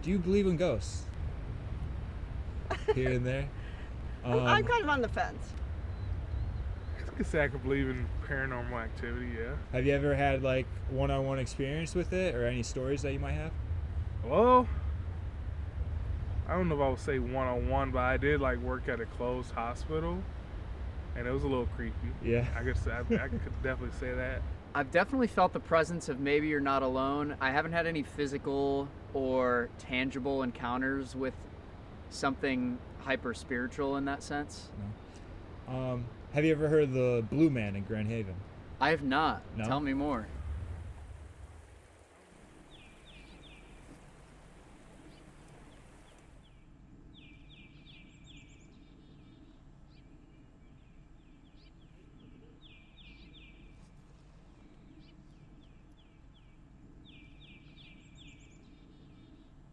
Do you believe in ghosts? Here and there? I'm kind of on the fence. I could say I could believe in paranormal activity, yeah. Have you ever had like one-on-one experience with it, or any stories that you might have? Well, I don't know if I would say one-on-one, but I did like work at a closed hospital, and it was a little creepy. Yeah. I could definitely say that. I've definitely felt the presence of maybe you're not alone. I haven't had any physical or tangible encounters with something hyper spiritual in that sense. No. Have you ever heard of the Blue Man in Grand Haven? I have not. No? Tell me more.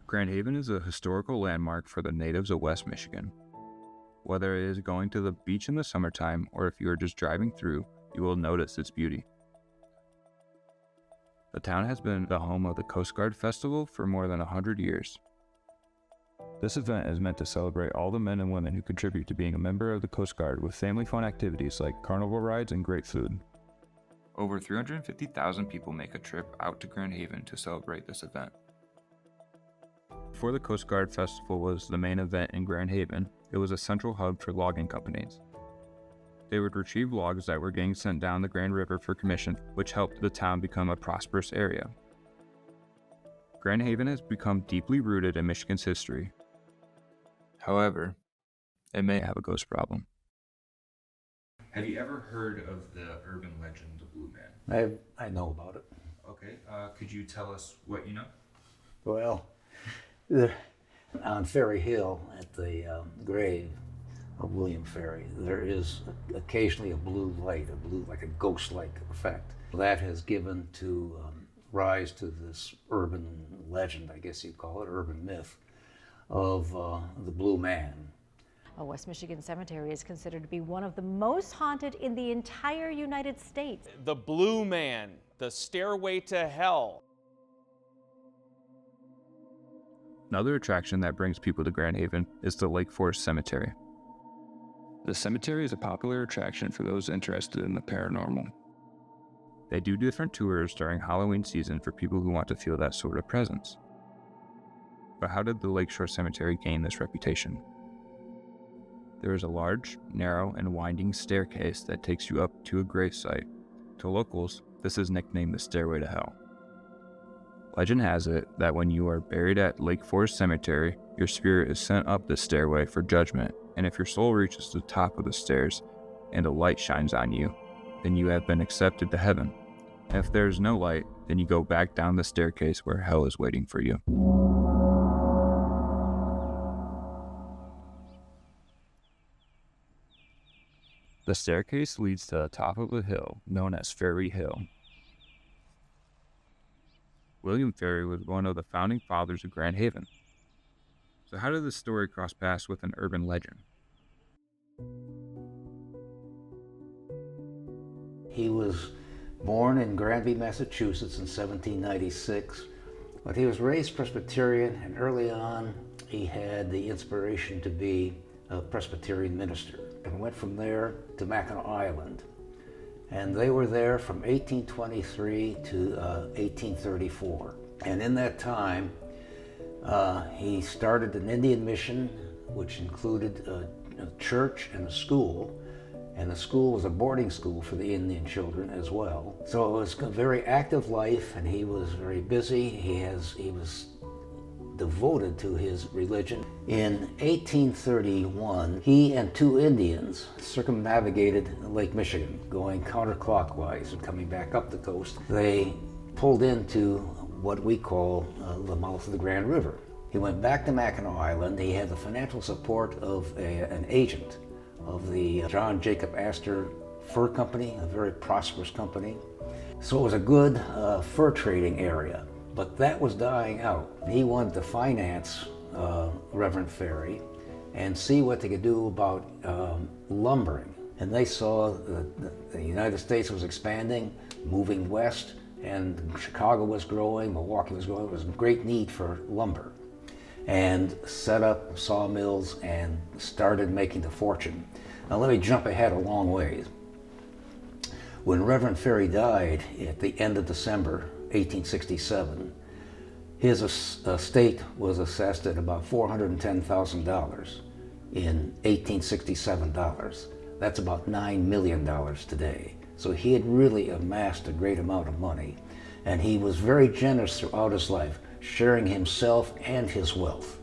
Grand Haven is a historical landmark for the natives of West Michigan. Whether it is going to the beach in the summertime or if you are just driving through, you will notice its beauty. The town has been the home of the Coast Guard Festival for more than 100 years. This event is meant to celebrate all the men and women who contribute to being a member of the Coast Guard with family fun activities like carnival rides and great food. Over 350,000 people make a trip out to Grand Haven to celebrate this event. Before the Coast Guard Festival was the main event in Grand Haven, it was a central hub for logging companies. They would retrieve logs that were getting sent down the Grand River for commission, which helped the town become a prosperous area. Grand Haven has become deeply rooted in Michigan's history. However, it may have a ghost problem. Have you ever heard of the urban legend, the Blue Man? I know about it. Okay, could you tell us what you know? Well, on Ferry Hill at the grave of William Ferry, there is occasionally a blue light, like a ghost-like effect. That has given to rise to this urban legend, I guess you'd call it, urban myth, of the Blue Man. A West Michigan cemetery is considered to be one of the most haunted in the entire United States. The Blue Man, the stairway to hell. Another attraction that brings people to Grand Haven is the Lake Forest Cemetery. The cemetery is a popular attraction for those interested in the paranormal. They do different tours during Halloween season for people who want to feel that sort of presence. But how did the Lakeshore Cemetery gain this reputation? There is a large, narrow, and winding staircase that takes you up to a gravesite. To locals, this is nicknamed the Stairway to Hell. Legend has it that when you are buried at Lake Forest Cemetery, your spirit is sent up the stairway for judgment, and if your soul reaches the top of the stairs and a light shines on you, then you have been accepted to heaven. And if there is no light, then you go back down the staircase where hell is waiting for you. The staircase leads to the top of a hill known as Ferry Hill. William Ferry was one of the founding fathers of Grand Haven. So how did this story cross paths with an urban legend? He was born in Granby, Massachusetts in 1796, but he was raised Presbyterian, and early on he had the inspiration to be a Presbyterian minister and went from there to Mackinac Island. And they were there from 1823 to 1834. And in that time, he started an Indian mission, which included a church and a school. And the school was a boarding school for the Indian children as well. So it was a very active life, and he was very busy. He was devoted to his religion. In 1831, he and two Indians circumnavigated Lake Michigan, going counterclockwise and coming back up the coast. They pulled into what we call the mouth of the Grand River. He went back to Mackinac Island. He had the financial support of an agent of the John Jacob Astor Fur Company, a very prosperous company. So it was a good fur trading area. But that was dying out. He wanted to finance Reverend Ferry and see what they could do about lumbering. And they saw that the United States was expanding, moving west, and Chicago was growing, Milwaukee was growing. There was a great need for lumber. and set up sawmills and started making a fortune. Now let me jump ahead a long ways. When Reverend Ferry died at the end of December 1867, his estate was assessed at about $410,000 in 1867 dollars. That's about $9 million today. So he had really amassed a great amount of money, and he was very generous throughout his life, sharing himself and his wealth.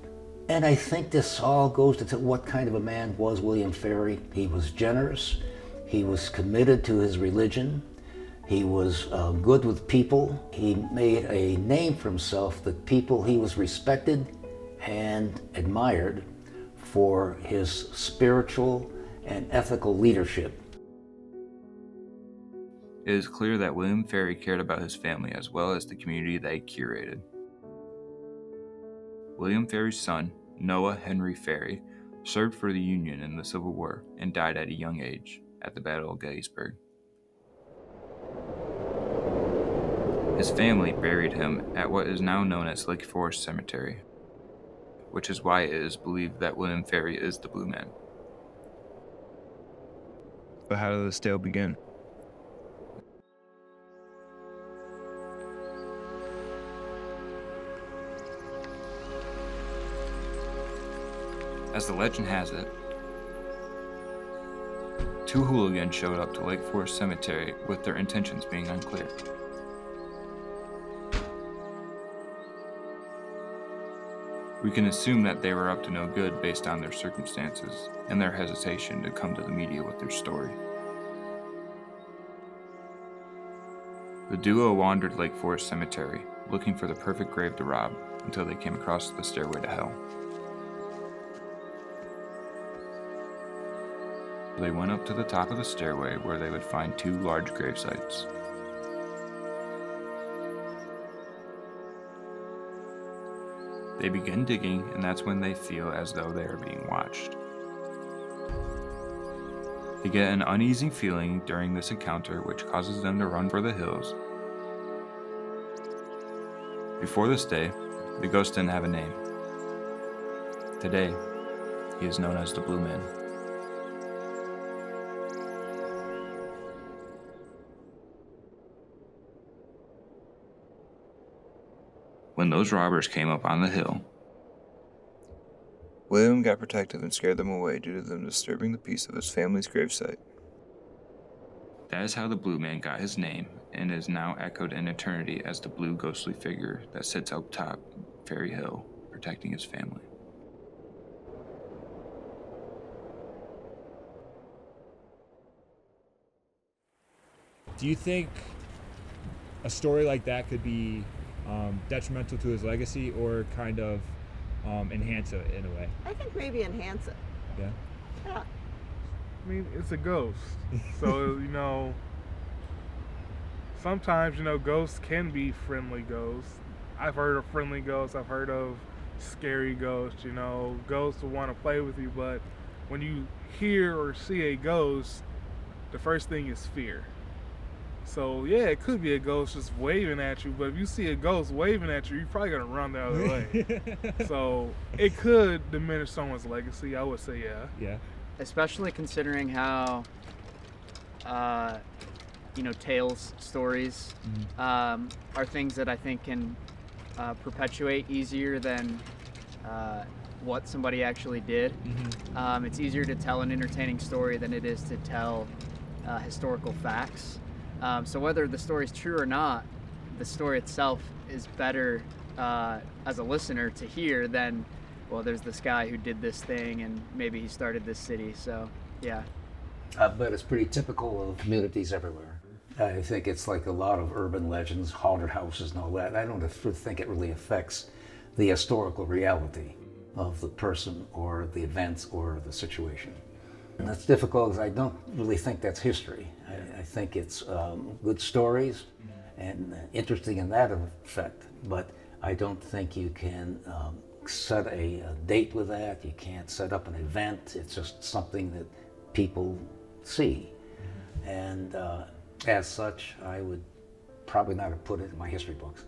And I think this all goes to what kind of a man was William Ferry. He was generous, he was committed to his religion, he was good with people. He made a name for himself that he was respected and admired for his spiritual and ethical leadership. It is clear that William Ferry cared about his family as well as the community that he curated. William Ferry's son, Noah Henry Ferry, served for the Union in the Civil War and died at a young age at the Battle of Gettysburg. His family buried him at what is now known as Lake Forest Cemetery, which is why it is believed that William Ferry is the Blue Man. But how did this tale begin? As the legend has it, two hooligans showed up to Lake Forest Cemetery with their intentions being unclear. We can assume that they were up to no good based on their circumstances and their hesitation to come to the media with their story. The duo wandered Lake Forest Cemetery, looking for the perfect grave to rob, until they came across the stairway to hell. They went up to the top of the stairway where they would find two large grave sites. They begin digging, and that's when they feel as though they are being watched. They get an uneasy feeling during this encounter, which causes them to run for the hills. Before this day, the ghost didn't have a name. Today, he is known as the Blue Man. When those robbers came up on the hill, William got protective and scared them away due to them disturbing the peace of his family's gravesite. That is how the Blue Man got his name and is now echoed in eternity as the blue ghostly figure that sits up top Ferry Hill, protecting his family. Do you think a story like that could be detrimental to his legacy or kind of enhance it in a way? I think maybe enhance it. Yeah. Yeah. I mean, it's a ghost. So, sometimes, ghosts can be friendly ghosts. I've heard of friendly ghosts. I've heard of scary ghosts. Ghosts will want to play with you, but when you hear or see a ghost, the first thing is fear. So, yeah, it could be a ghost just waving at you, but if you see a ghost waving at you, you're probably going to run the other way. So, it could diminish someone's legacy. I would say, yeah. Yeah. Especially considering how, tales, stories are things that I think can perpetuate easier than what somebody actually did. Mm-hmm. It's easier to tell an entertaining story than it is to tell historical facts. So whether the story is true or not, the story itself is better as a listener to hear than, well, there's this guy who did this thing and maybe he started this city. So, yeah. But it's pretty typical of communities everywhere. I think it's like a lot of urban legends, haunted houses and all that. I don't think it really affects the historical reality of the person or the events or the situation. And that's difficult because I don't really think that's history. I think it's good stories and interesting in that effect, but I don't think you can set a date with that. You can't set up an event. It's just something that people see. And as such, I would probably not have put it in my history books.